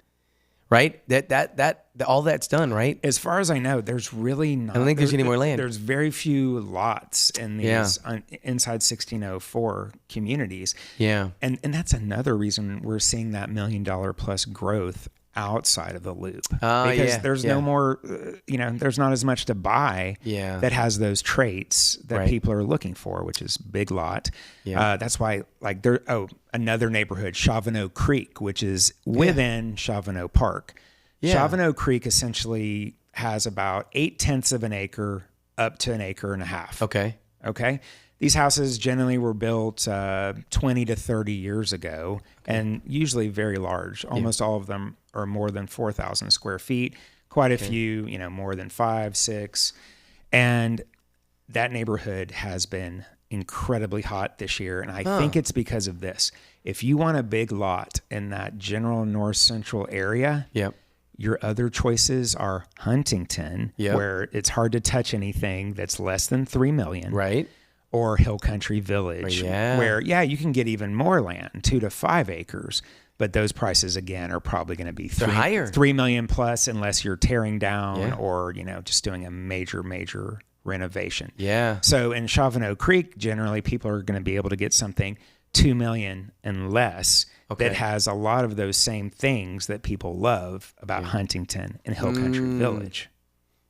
right? That all that's done, right? As far as I know, there's really not. I don't think there's any more land. There's very few lots in these inside 1604 communities. Yeah. And that's another reason we're seeing that $1 million plus growth outside of the loop. Because there's no more, there's not as much to buy that has those traits that people are looking for, which is big lot. Yeah. That's why another neighborhood, Chavano Creek, which is within Chavano Park. Yeah. Chavano Creek essentially has about 0.8 of an acre up to 1.5 acres. Okay. These houses generally were built 20 to 30 years ago and usually very large. Almost all of them are more than 4,000 square feet. Quite a few, more than 5, 6. And that neighborhood has been incredibly hot this year. And I think it's because of this. If you want a big lot in that general north central area, your other choices are Huntington, where it's hard to touch anything that's less than $3 million. Right. Or Hill Country Village, where, you can get even more land, 2 to 5 acres. But those prices, again, are probably going to be higher. $3 million plus unless you're tearing down or, just doing a major renovation. Yeah. So in Chavano Creek, generally people are going to be able to get something $2 million and less that has a lot of those same things that people love about Huntington and Hill Country Village.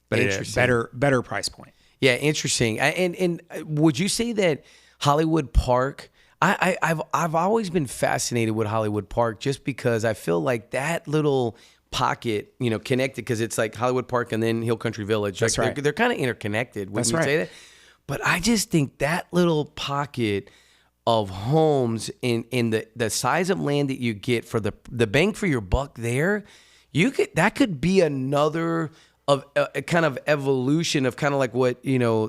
But at a better price point. Yeah, interesting. And would you say that Hollywood Park? I've always been fascinated with Hollywood Park just because I feel like that little pocket, connected because it's like Hollywood Park and then Hill Country Village. That's right. They're kind of interconnected. Wouldn't you say that? But I just think that little pocket of homes in the size of land that you get for the bang for your buck there, that could be another of a kind of evolution of kind of like what,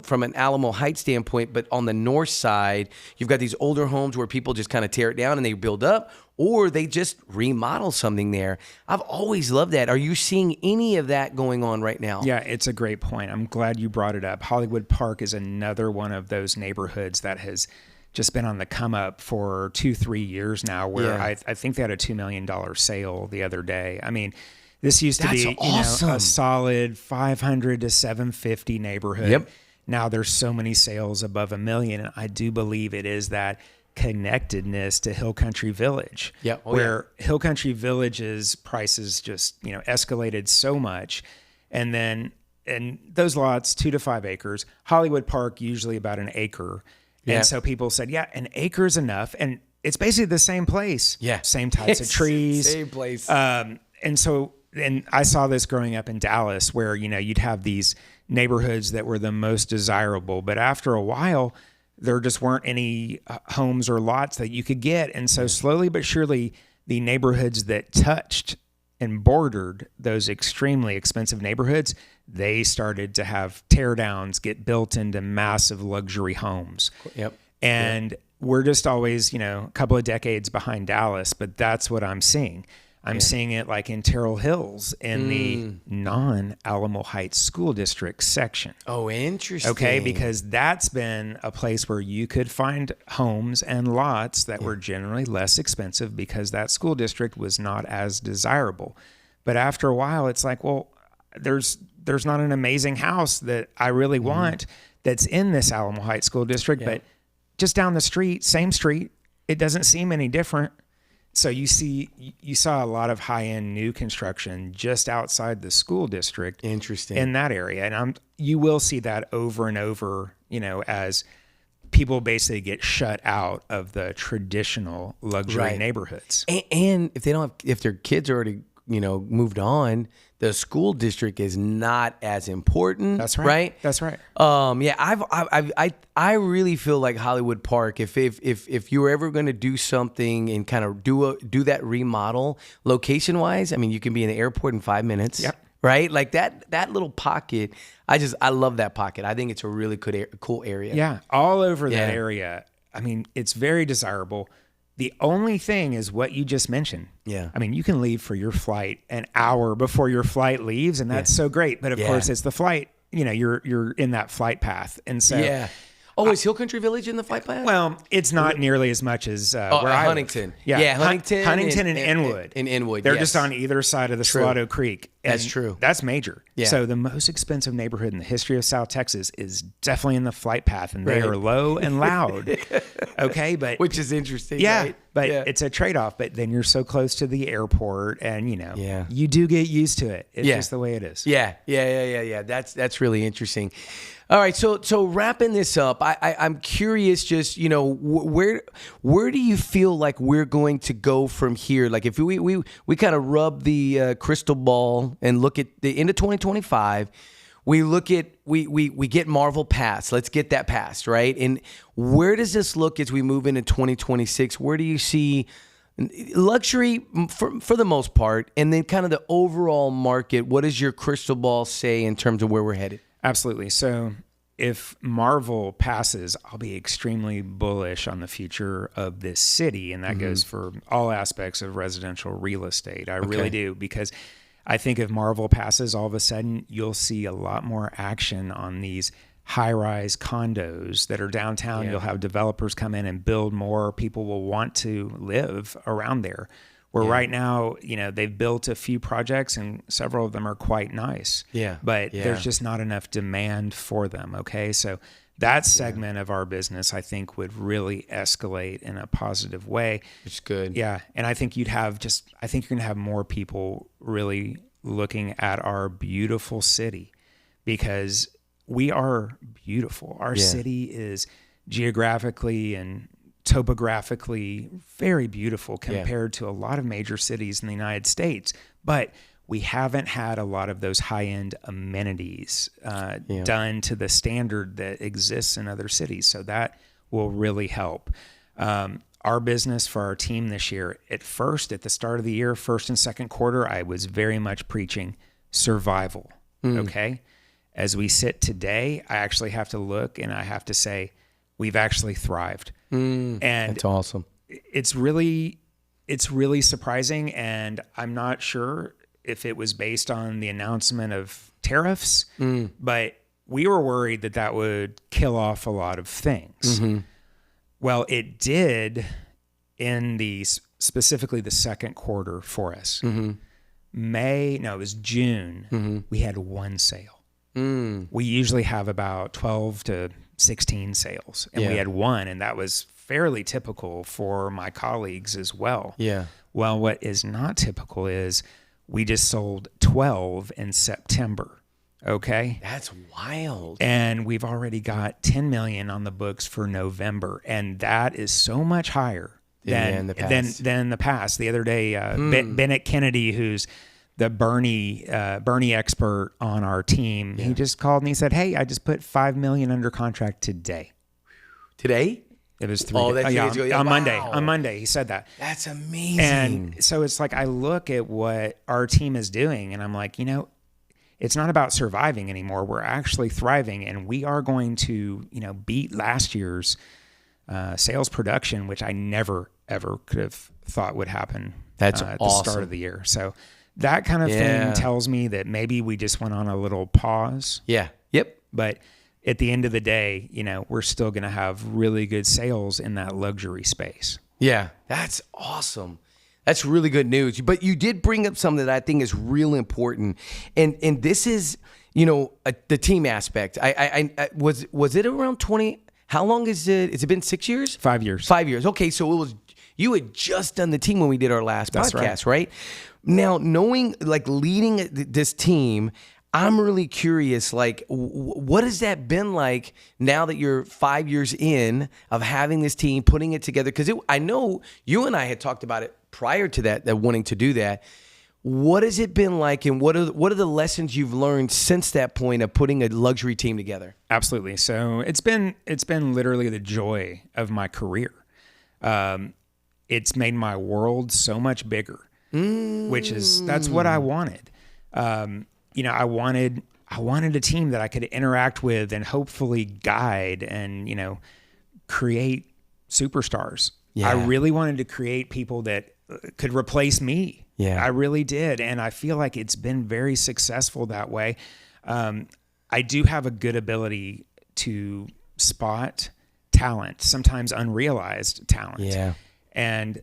from an Alamo Heights standpoint, but on the north side, you've got these older homes where people just kind of tear it down and they build up, or they just remodel something there. I've always loved that. Are you seeing any of that going on right now? Yeah, it's a great point. I'm glad you brought it up. Hollywood Park is another one of those neighborhoods that has just been on the come up for 2-3 years now, where I think they had a $2 million sale the other day. I mean, this used to be awesome. A solid 500 to 750 neighborhood. Yep. Now there's so many sales above $1 million, and I do believe it is that connectedness to Hill Country Village, where Hill Country Village's prices just escalated so much, and those lots 2 to 5 acres. Hollywood Park usually about 1 acre, and so people said, 1 acre is enough, and it's basically the same place, same types of trees, same place. And so and I saw this growing up in Dallas where, you'd have these neighborhoods that were the most desirable, but after a while, there just weren't any homes or lots that you could get. And so slowly but surely, the neighborhoods that touched and bordered those extremely expensive neighborhoods, they started to have tear downs get built into massive luxury homes. Yep. And we're just always, a couple of decades behind Dallas, but that's what I'm seeing. I'm seeing it like in Terrell Hills in the non-Alamo Heights School District section. Oh, interesting. Okay, because that's been a place where you could find homes and lots that were generally less expensive because that school district was not as desirable. But after a while, it's like, well, there's not an amazing house that I really want that's in this Alamo Heights School District, but just down the street, same street, it doesn't seem any different. So you saw a lot of high-end new construction just outside the school district. Interesting. In that area. And you will see that over and over, as people basically get shut out of the traditional luxury neighborhoods. And if their kids already, moved on, the school district is not as important. That's right. Right? That's right. I really feel like Hollywood Park, if you were ever going to do something and kind of do that remodel location wise, I mean, you can be in the airport in 5 minutes. Yep. Right? Like that little pocket. I love that pocket. I think it's a really cool area. Yeah. All over that area. I mean, it's very desirable. The only thing is what you just mentioned. Yeah. I mean, you can leave for your flight an hour before your flight leaves, and that's so great. But of course, it's the flight. You're in that flight path, and so Oh, is Hill Country Village in the flight path? Well, it's not nearly as much as where I Huntington. live. Yeah, Huntington and Inwood. In Inwood, they're just on either side of the Salado Creek. That's true. That's major. Yeah. So the most expensive neighborhood in the history of South Texas is definitely in the flight path, and they are low and loud. Okay, but which is interesting. Yeah, right? but it's a trade-off. But then you're so close to the airport, and you do get used to it. It's just the way it is. Yeah. That's really interesting. All right, so wrapping this up, I'm curious, just where do you feel like we're going to go from here? Like if we kind of rub the crystal ball and look at the end of 2025, we get Marvel passed. Let's get that passed, right? And where does this look as we move into 2026? Where do you see luxury for the most part, and then kind of the overall market? What does your crystal ball say in terms of where we're headed? Absolutely. So if Marvel passes, I'll be extremely bullish on the future of this city. And that goes for all aspects of residential real estate. I really do, because I think if Marvel passes, all of a sudden you'll see a lot more action on these high-rise condos that are downtown. You'll have developers come in and build more. People will want to live around there. Where right now, they've built a few projects and several of them are quite nice. But there's just not enough demand for them. Okay. So that segment of our business, I think, would really escalate in a positive way. It's good. Yeah. And I think you're going to have more people really looking at our beautiful city, because we are beautiful. Our city is geographically and topographically very beautiful compared to a lot of major cities in the United States, but we haven't had a lot of those high-end amenities done to the standard that exists in other cities. So that will really help. Our business for our team this year, at the start of the year, first and second quarter, I was very much preaching survival. Okay. As we sit today, I actually have to look and I have to say, we've actually thrived. And that's awesome. It's really surprising. And I'm not sure if it was based on the announcement of tariffs, but we were worried that would kill off a lot of things. Well, it did in specifically the second quarter for us. It was June. We had one sale. We usually have about 12 to 16 sales, and we had one, and that was fairly typical for my colleagues as well. Well, what is not typical is we just sold 12 in September. Okay. That's wild. And we've already got 10 million on the books for November, and that is so much higher than the past. The other day, Bennett Kennedy, who's the Bernie expert on our team, he just called and he said, "Hey, I just put $5 million under contract today." Today? It was 3 days. That's 3 days ago. On Wow. Monday. On Monday, he said that. That's amazing. And so it's like I look at what our team is doing, and I'm like, it's not about surviving anymore. We're actually thriving, and we are going to, beat last year's sales production, which I never ever could have thought would happen. That's at awesome. the start of the year. So that kind of thing tells me that maybe we just went on a little pause. Yeah. Yep. But at the end of the day, we're still going to have really good sales in that luxury space. Yeah, that's awesome. That's really good news. But you did bring up something that I think is real important, and this is the team aspect. I was it around 20? How long is it? Has it been 6 years? 5 years. 5 years. Okay, so it was you had just done the team when we did our last That's podcast, right? Now knowing leading this team. I'm really curious, what has that been like now that you're 5 years in of having this team, putting it together? Because I know you and I had talked about it prior to that wanting to do that. What has it been like, and what are the lessons you've learned since that point of putting a luxury team together? Absolutely. So it's been literally the joy of my career. It's made my world so much bigger, that's what I wanted. I wanted a team that I could interact with and hopefully guide and, create superstars. Yeah. I really wanted to create people that could replace me. Yeah. I really did. And I feel like it's been very successful that way. I do have a good ability to spot talent, sometimes unrealized talent. Yeah. And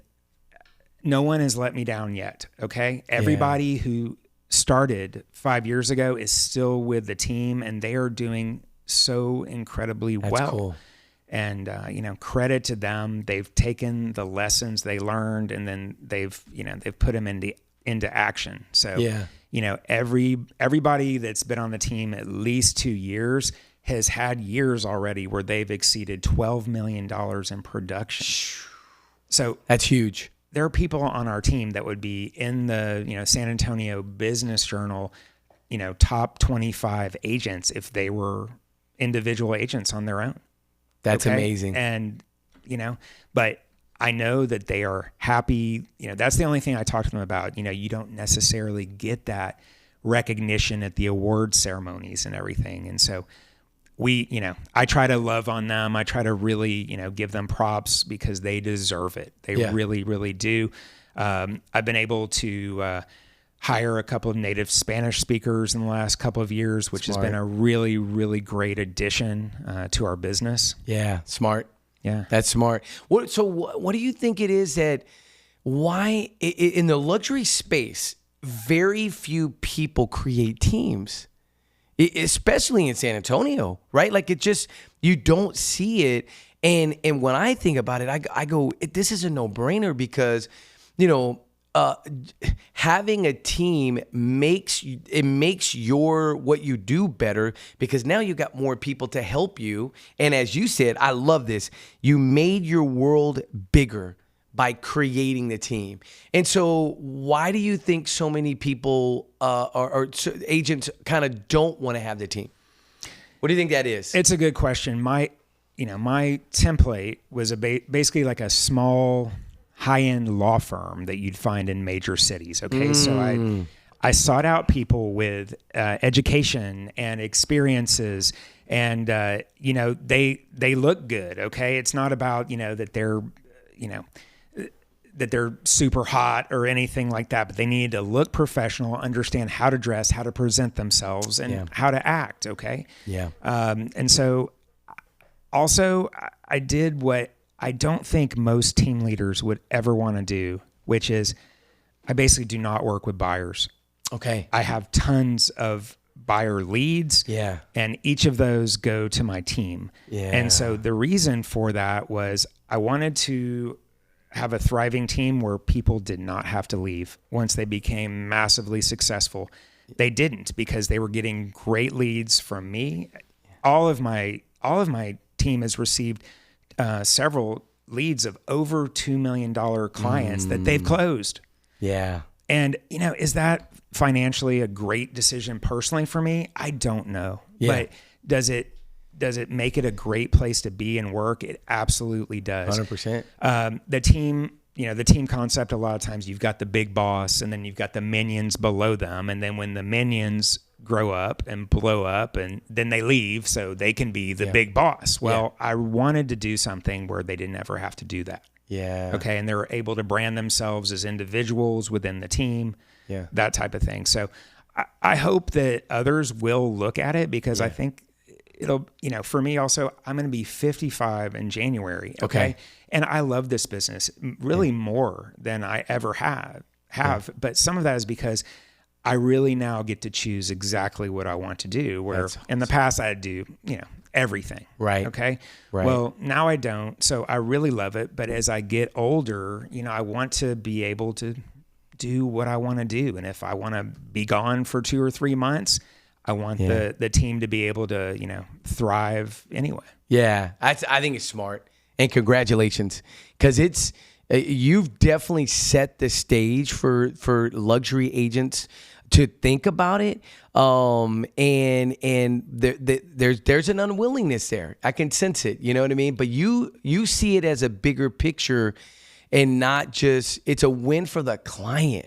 no one has let me down yet. Okay. Everybody who started 5 years ago is still with the team, and they are doing so incredibly well. That's cool. And credit to them. They've taken the lessons they learned, and then they've put them into action. So everybody that's been on the team at least 2 years has had years already where they've exceeded $12 million in production. So that's huge. There are people on our team that would be in the, San Antonio Business Journal, top 25 agents if they were individual agents on their own. That's amazing. And, but I know that they are happy. That's the only thing I talk to them about. You don't necessarily get that recognition at the award ceremonies and everything. And so I try to love on them. I try to really, give them props because they deserve it. They really, really do. I've been able to hire a couple of native Spanish speakers in the last couple of years, which has been a really, really great addition to our business. Yeah, smart. Yeah, that's smart. What do you think it is why in the luxury space, very few people create teams? Especially in San Antonio, right? You don't see it. And when I think about it, I go, this is a no-brainer because, having a team makes what you do better because now you got more people to help you. And as you said, I love this. You made your world bigger by creating the team. And so why do you think so many people or agents kind of don't want to have the team? What do you think that is? It's a good question. My template was basically like a small high-end law firm that you'd find in major cities. Okay. So I sought out people with education and experiences and, they look good. Okay. It's not about, that they're super hot or anything like that, but they need to look professional, understand how to dress, how to present themselves, and how to act. Okay. Yeah. And so also I did what I don't think most team leaders would ever want to do, which is I basically do not work with buyers. Okay. I have tons of buyer leads. Yeah. And each of those go to my team. Yeah. And so the reason for that was I wanted to have a thriving team where people did not have to leave once they became massively successful. They didn't because they were getting great leads from me. All of my team has received several leads of over $2 million clients that they've closed. Yeah. And, is that financially a great decision personally for me? I don't know. Yeah. But does it make it a great place to be and work? It absolutely does. 100%. The team concept, a lot of times you've got the big boss and then you've got the minions below them. And then when the minions grow up and blow up and then they leave so they can be the big boss. Well, I wanted to do something where they didn't ever have to do that. Yeah. Okay. And they were able to brand themselves as individuals within the team. Yeah. That type of thing. So I hope that others will look at it because I think it'll, for me also, I'm going to be 55 in January. Okay. And I love this business really more than I ever have. But some of that is because I really now get to choose exactly what I want to do, where in the past I'd do, everything. Right. Okay. Right. Well, now I don't. So I really love it. But as I get older, I want to be able to do what I want to do. And if I want to be gone for 2 or 3 months, I want the team to be able to, thrive anyway. Yeah. I think it's smart. And congratulations. Because you've definitely set the stage for luxury agents to think about it. And there's an unwillingness there. I can sense it. You know what I mean? But you see it as a bigger picture and not just, it's a win for the client.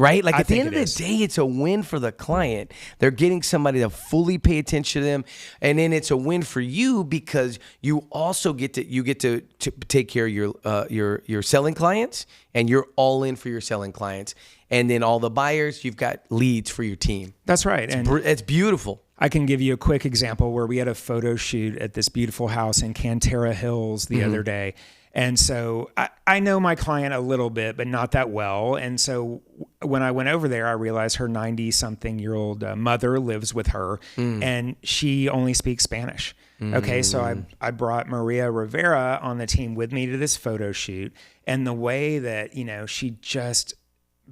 Right? Like at the end of the day, it's a win for the client. They're getting somebody to fully pay attention to them. And then it's a win for you because you also get to take care of your selling clients, and you're all in for your selling clients. And then all the buyers, you've got leads for your team. That's right. It's beautiful. I can give you a quick example where we had a photo shoot at this beautiful house in Cantera Hills the other day. And so I know my client a little bit, but not that well. And so when I went over there, I realized her 90-something-year-old mother lives with her, and she only speaks Spanish. Okay, so I brought Maria Rivera on the team with me to this photo shoot. And the way that, she just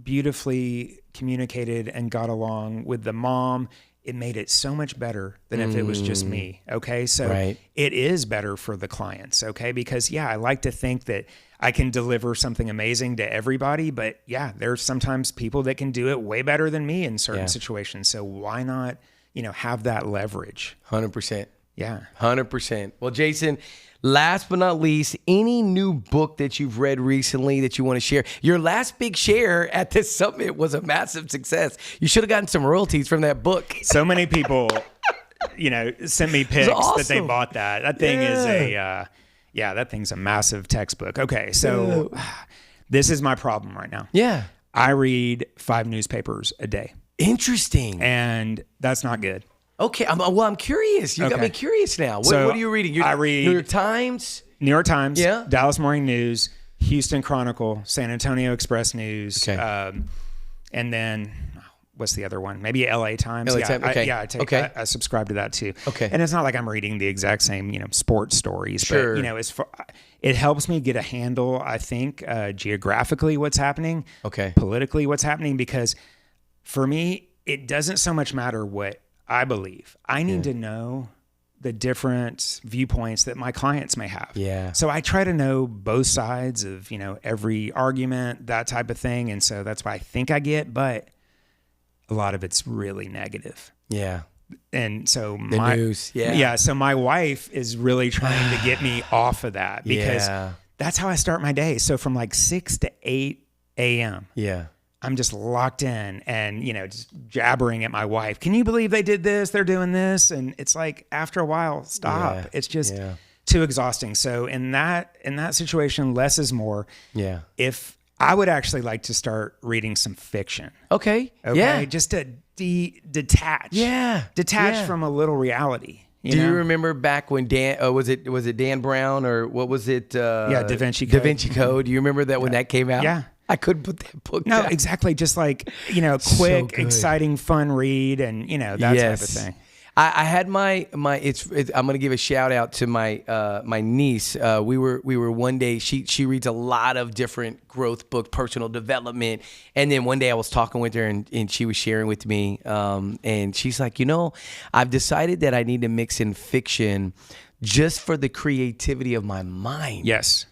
beautifully communicated and got along with the mom, it made it so much better than if it was just me. Okay. So it is better for the clients. Okay. Because I like to think that I can deliver something amazing to everybody, but there's sometimes people that can do it way better than me in certain situations. So why not, have that leverage? 100%. Yeah. 100%. Well, Jason, last but not least, any new book that you've read recently that you want to share? Your last big share at this summit was a massive success. You should have gotten some royalties from that book. So many people, sent me pics that they bought that. That thing is that thing's a massive textbook. Okay. So this is my problem right now. Yeah. I read 5 newspapers a day. Interesting. And that's not good. Okay, I'm curious. You got me curious now. What are you reading? I read New York Times, Dallas Morning News, Houston Chronicle, San Antonio Express News, and then what's the other one? Maybe LA Times. I subscribe to that too. Okay, and it's not like I'm reading the exact same sports stories, sure. But it helps me get a handle. I think geographically what's happening, politically what's happening, because for me it doesn't so much matter what I believe. I need to know the different viewpoints that my clients may have. Yeah. So I try to know both sides of, every argument, that type of thing. And so that's why I think I get, but a lot of it's really negative. Yeah. And so the news. So my wife is really trying to get me off of that because that's how I start my day. So from like 6 to 8 a.m. Yeah. I'm just locked in and, just jabbering at my wife. Can you believe they did this? They're doing this. And it's like, after a while, stop. Yeah. It's just too exhausting. So in that situation, less is more. Yeah. If I would actually like to start reading some fiction. Okay. Yeah. Just to detach. Yeah. Detach from a little reality. Do you remember back when Dan, was it Dan Brown or what was it? Da Vinci Code. Da Vinci Code. Do you remember that when that came out? Yeah. I couldn't put that book down. No, exactly. Just like, quick, exciting, fun read and, that type of thing. I had I'm going to give a shout out to my niece. We were one day, she reads a lot of different growth books, personal development. And then one day I was talking with her and she was sharing with me. And she's like, I've decided that I need to mix in fiction just for the creativity of my mind. Yes.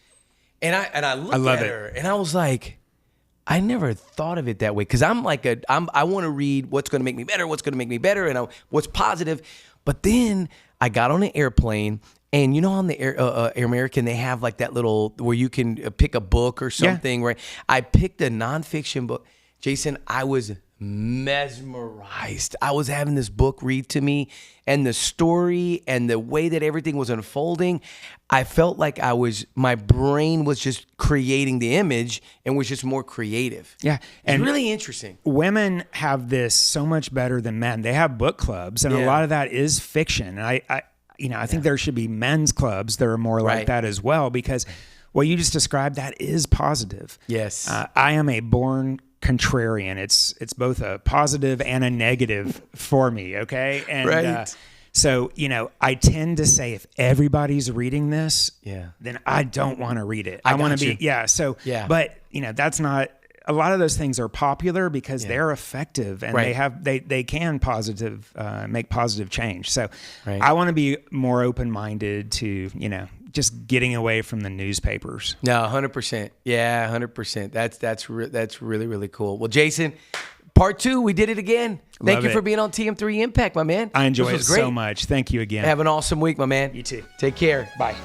And I looked at her and I was like, I never thought of it that way because I want to read what's going to make me better, and what's positive. But then I got on an airplane, and on the Air American they have like that little where you can pick a book or something. Right? I picked a nonfiction book. Jason, I was mesmerized. I was having this book read to me, and the story and the way that everything was unfolding, I felt like my brain was just creating the image and was just more creative. Yeah. And it's really interesting. Women have this so much better than men. They have book clubs, and a lot of that is fiction. And I think there should be men's clubs that are more like that as well, because what you just described, that is positive. Yes. I am a born contrarian. It's both a positive and a negative for me. Okay. And so, I tend to say if everybody's reading this, then I don't want to read it. I want to be, but that's not, a lot of those things are popular because they're effective and they can make positive change. So I want to be more open-minded to, just getting away from the newspapers. No, 100%. Yeah, 100%. That's really, really cool. Well, Jason, part 2, we did it again. Thank you for being on TM3 Impact, my man. I enjoy it so much. Thank you again. Have an awesome week, my man. You too. Take care. Bye.